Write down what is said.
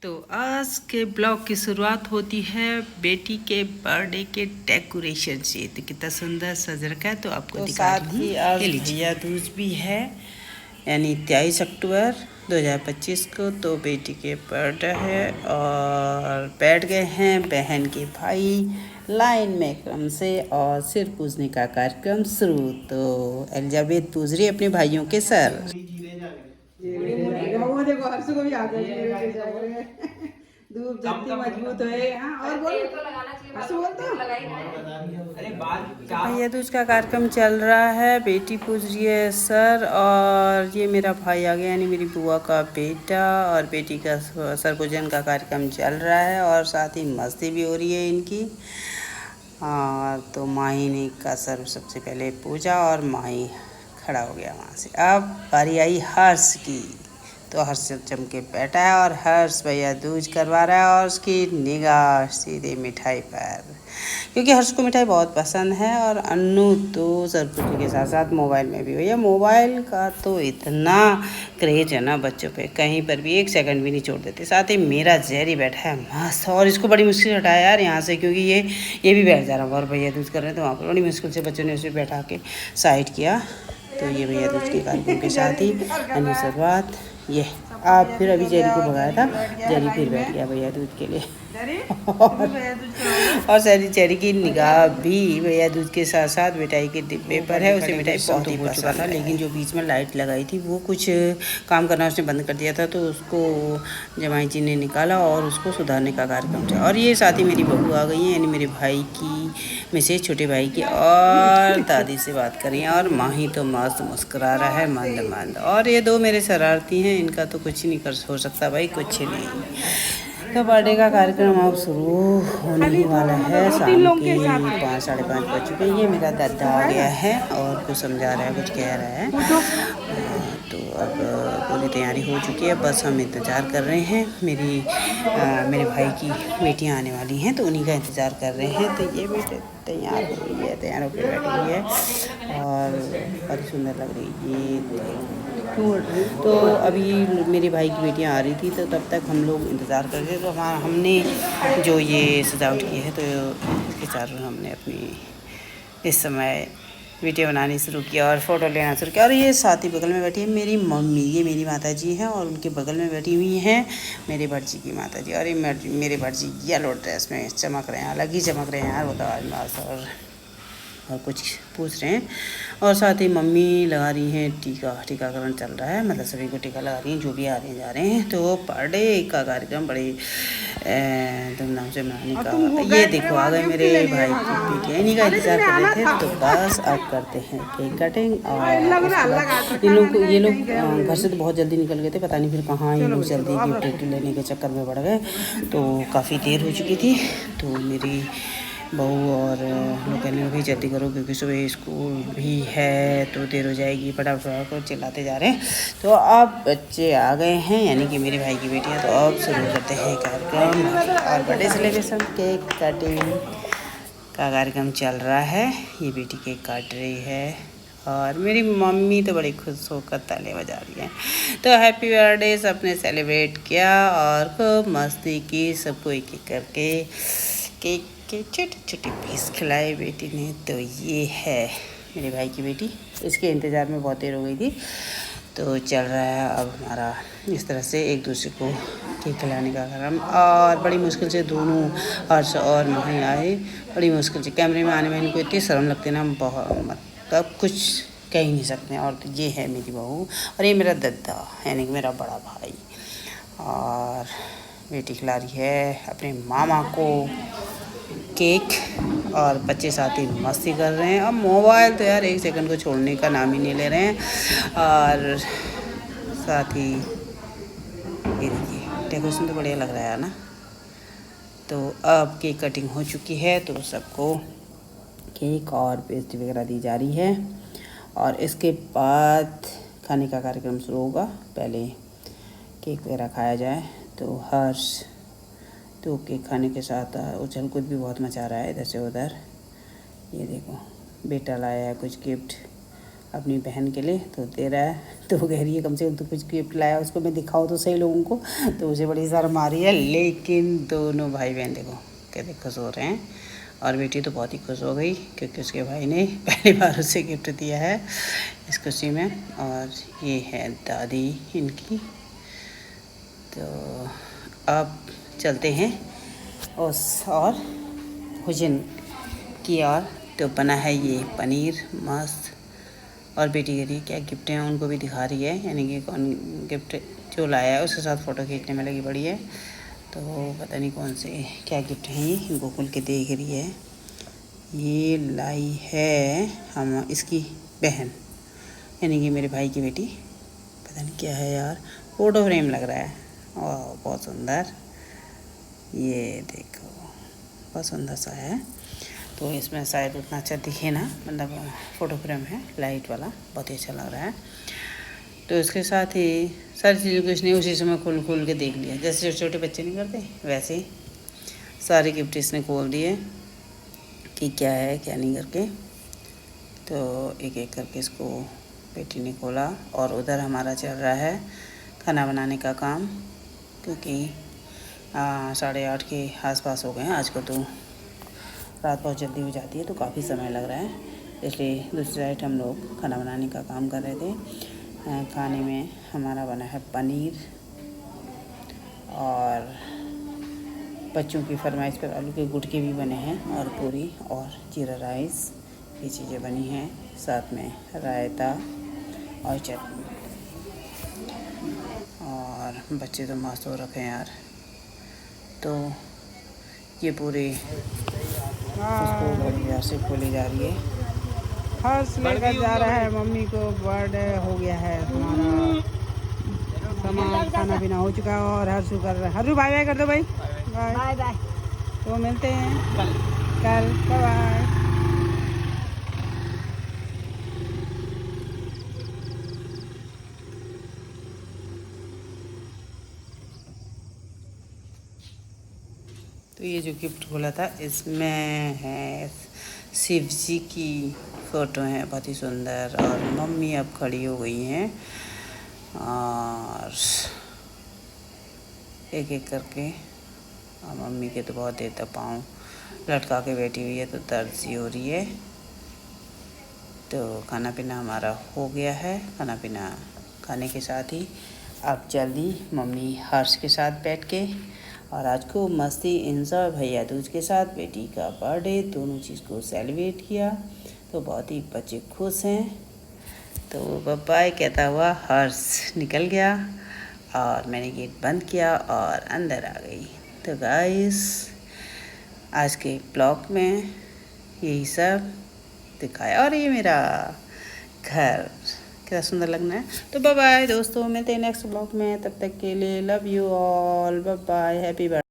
तो आज के ब्लॉग की शुरुआत होती है बेटी के बर्थडे के डेकोरेशन से। तो कितना सुंदर सज रखा है, तो आपको दिखा रही हूँ। साथ ही आज भैया दूज भी है, यानी 23 अक्टूबर 2025 को तो बेटी के बर्थडे है। और बैठ गए हैं बहन के भाई लाइन में क्रम से और सिर पूजने का कार्यक्रम शुरू। तो एलिजाबेथ पूज रही है अपने भाइयों के सर। वो देखो हर्षु को भी आ गए धूप जितनी मजबूत है। हाँ और बोल तो लगाना चाहिए, हर्षु बोल तो अरे भैया दूज का कार्यक्रम चल रहा है, बेटी पूज रही है सर और ये मेरा भाई आ गया यानी मेरी बुआ का बेटा, और बेटी का सर पूजन का कार्यक्रम चल रहा है और साथ ही मस्ती भी हो रही है इनकी। और तो माही ने का सर सबसे पहले पूजा और माही खड़ा हो गया वहाँ से। अब बारी आई हर्ष की, तो हर्ष जम के बैठा है और हर्ष भैया दूज करवा रहा है और उसकी निगाह सीधे मिठाई पर, क्योंकि हर्ष को मिठाई बहुत पसंद है। और अन्नू तो सरपुरी के साथ साथ मोबाइल में भी, भैया मोबाइल का तो इतना क्रेज है ना बच्चों पे, कहीं पर भी एक सेकंड भी नहीं छोड़ देते। साथ ही मेरा जेरी बैठा है मस्त, और इसको बड़ी मुश्किल से हटाया यार यहाँ से, क्योंकि ये भी बैठ जा रहा है और भैया दूज कर रहे हैं, तो वहाँ पर बड़ी मुश्किल से बच्चों ने उसे बैठा के साइड किया। तो ये भैया दूज के कार्यक्रम के साथ ही अन्य शुरुआत ये आप फिर अभी जेरी को भगाया था, जेरी फिर बैठ गया भैया दूध के लिए और सारी चेरी की निगाह भी भैया दूध के साथ साथ मिठाई के डिब्बे पर है। उसे मिठाई बहुत ही पसंद था, लेकिन जो बीच में लाइट लगाई थी वो कुछ काम करना उसने बंद कर दिया था, तो उसको जमाई जी ने निकाला और उसको सुधारने का कार्यक्रम था। और ये साथ ही मेरी बहू आ गई है, यानी मेरे भाई की मिसेज छोटे भाई की, और दादी से बात कर रही हैं। और माही तो मस्त मुस्कुरा रहा है मंद मंद। और ये दो मेरे शरारती हैं, इनका तो कुछ नहीं कर हो सकता भाई, कुछ नहीं। तो बर्थडे का कार्यक्रम अब शुरू होने ही वाला है। शाम के 5 साढ़े 5 बज चुके हैं। ये मेरा दादा आ गया है और कुछ समझा रहा है, कुछ कह रहा है। तो अब पूरी तैयारी हो चुकी है, बस हम इंतज़ार कर रहे हैं। मेरे भाई की बेटियां आने वाली हैं, तो उन्हीं का इंतज़ार कर रहे हैं। तो ये बेटे तैयार हो रही है, तैयार होकर बैठी हुई है और बड़ी सुंदर लग रही है ये। तो अभी मेरे भाई की बेटियां आ रही थी, तो तब तक हम लोग इंतज़ार कर रहे थे। तो हमने जो ये सजावट की है, तो इसके चारों हमने अपनी इस समय वीडियो बनानी शुरू किया और फ़ोटो लेना शुरू किया। और ये साथ ही बगल में बैठी है मेरी मम्मी, ये मेरी माता जी हैं, और उनके बगल में बैठी हुई हैं मेरे भटजी की माता जी। और ये मेरे भटजी येलो ड्रेस में चमक रहे हैं, अलग ही चमक रहे हैं यार, बताओ आज। और कुछ पूछ रहे हैं। और साथ ही मम्मी लगा रही हैं टीकाकरण चल रहा है, मतलब सभी को टीका लगा रही हैं जो भी आ रहे हैं जा रहे हैं। तो बर्थडे का कार्यक्रम बड़े धूमधाम से मनाने का। ये देखो आ गए मेरे भाई की बेटियाँ, इन्हीं का इंतज़ार कर रहे थे। तो बस अब करते हैं केक कटिंग। और ये लोग घर से तो बहुत जल्दी निकल गए थे, पता नहीं फिर कहाँ ये लोग जल्दी गिफ्ट लेने के चक्कर में बढ़ गए, तो काफ़ी देर हो चुकी थी। तो मेरी बहू और लोग कहने लगे जल्दी करो क्योंकि सुबह स्कूल भी है, तो देर हो जाएगी, फटाफट को चिल्लाते जा रहे हैं। तो अब बच्चे आ गए हैं, यानी कि मेरे भाई की बेटियां। तो अब शुरू करते हैं कार्यक्रम और बर्थडे सेलिब्रेशन। केक कटिंग का कार्यक्रम चल रहा है, ये बेटी केक काट रही है और मेरी मम्मी तो बड़ी खुश होकर ताले बजा रही है। तो हैप्पी बर्थडे सबने सेलिब्रेट किया और खूब मस्ती की, सबको एक एक करके केक के छोटे छोटे पीस खिलाए बेटी ने। तो ये है मेरे भाई की बेटी, इसके इंतज़ार में बहुत देर हो गई थी। तो चल रहा है अब हमारा इस तरह से एक दूसरे को केक खिलाने का कार्यक्रम। और बड़ी मुश्किल से दोनों हर्ष और माही आए, बड़ी मुश्किल से। कैमरे में आने में इनको इतनी शर्म लगती है ना, बहुत मतलब कुछ कह ही नहीं सकते। और तो ये है मेरी बहू और ये मेरा दद्दा, यानी कि मेरा बड़ा भाई। और बेटी खिला रही है अपने मामा को केक और बच्चे साथ ही मस्ती कर रहे हैं। अब मोबाइल तो यार एक सेकंड को छोड़ने का नाम ही नहीं ले रहे हैं। और साथ ही ये देखिए डेकोरेशन तो बढ़िया लग रहा है ना। तो अब केक कटिंग हो चुकी है, तो सबको केक और पेस्ट्री वगैरह दी जा रही है और इसके बाद खाने का कार्यक्रम शुरू होगा। पहले केक वगैरह खाया जाए। तो हर्ष तो केक खाने के साथ उछल कूद भी बहुत मचा रहा है इधर से उधर। ये देखो बेटा लाया है कुछ गिफ्ट अपनी बहन के लिए तो दे रहा है। तो वो कह रही है कम से कम तो कुछ गिफ्ट लाया, उसको मैं दिखाऊँ तो सही लोगों को। तो उसे बड़ी शर्म आ रही है, लेकिन दोनों भाई बहन देखो कैसे खुश हो रहे हैं। और बेटी तो बहुत ही खुश हो गई क्योंकि उसके भाई ने पहली बार उसे गिफ्ट दिया है इस खुशी में। और ये है दादी इनकी। तो अब चलते हैं और भोजन की और। तो बना है ये पनीर मस्त। और बेटी कह रही है क्या गिफ्ट हैं उनको भी दिखा रही है, यानी कि कौन गिफ्ट जो लाया है उसके साथ फ़ोटो खींचने में लगी पड़ी है। तो पता नहीं कौन से क्या गिफ्ट हैं ये, इनको खुल के देख रही है। ये लाई है हम इसकी बहन, यानी कि मेरे भाई की बेटी। पता नहीं क्या है यार, फ़ोटो फ्रेम लग रहा है। और बहुत सुंदर, ये देखो बहुत सुंदर सा है। तो इसमें शायद उतना अच्छा दिखे ना, मतलब फ़ोटो फ्रेम है लाइट वाला, बहुत ही अच्छा लग रहा है। तो इसके साथ ही सारी चीज़ें कुछ नहीं उसी समय खोल के देख लिया, जैसे छोटे छोटे बच्चे नहीं करते वैसे ही सारे गिफ्ट इसने खोल दिए कि क्या है क्या नहीं करके। तो एक एक करके इसको बेटी ने खोला। और उधर हमारा चल रहा है खाना बनाने का काम, क्योंकि 8:30 के आसपास हो गए हैं। आज को तो रात बहुत जल्दी हो जाती है तो काफ़ी समय लग रहा है, इसलिए दूसरी साइड हम लोग खाना बनाने का काम कर रहे थे। खाने में हमारा बना है पनीर, और बच्चों की फरमाइश पर आलू के गुटके भी बने हैं, और पूरी और जीरा राइस, ये चीज़ें बनी हैं। साथ में रायता और चटनी। और बच्चे तो मस्त हो रखे हैं यार। तो ये पूरे उसको बड़ी प्यार से खोली जा रही है। हर्ष लेकर जा रहा है मम्मी को, बर्थडे हो गया है हमारा, सामान खाना पीना हो चुका है। और हर्षू कर रहा है, हर्षू बाय बाय कर दो भाई, बाय बाय। तो मिलते हैं कल, बाय बाय। तो ये जो गिफ्ट खोला था इसमें है शिव जी की फ़ोटो है, बहुत ही सुंदर। और मम्मी अब खड़ी हो गई हैं और एक एक करके। और मम्मी के तो बहुत देर तक पाँव लटका के बैठी हुई है तो दर्द सी हो रही है। तो खाना पीना हमारा हो गया है। खाना पीना खाने के साथ ही अब जल्दी मम्मी हर्ष के साथ बैठ के और आज को मस्ती एंजॉय भैया दूज के साथ बेटी का बर्थडे दोनों चीज़ को सेलिब्रेट किया। तो बहुत ही बच्चे खुश हैं। तो बाय कहता हुआ हर्ष निकल गया और मैंने गेट बंद किया और अंदर आ गई। तो गाइस आज के ब्लॉग में यही सब दिखाया। और ये मेरा घर कितना सुंदर लगना है। तो बाय बाय दोस्तों, मिलते हैं नेक्स्ट ब्लॉग में, तब तक के लिए love you all, bye bye, happy birthday.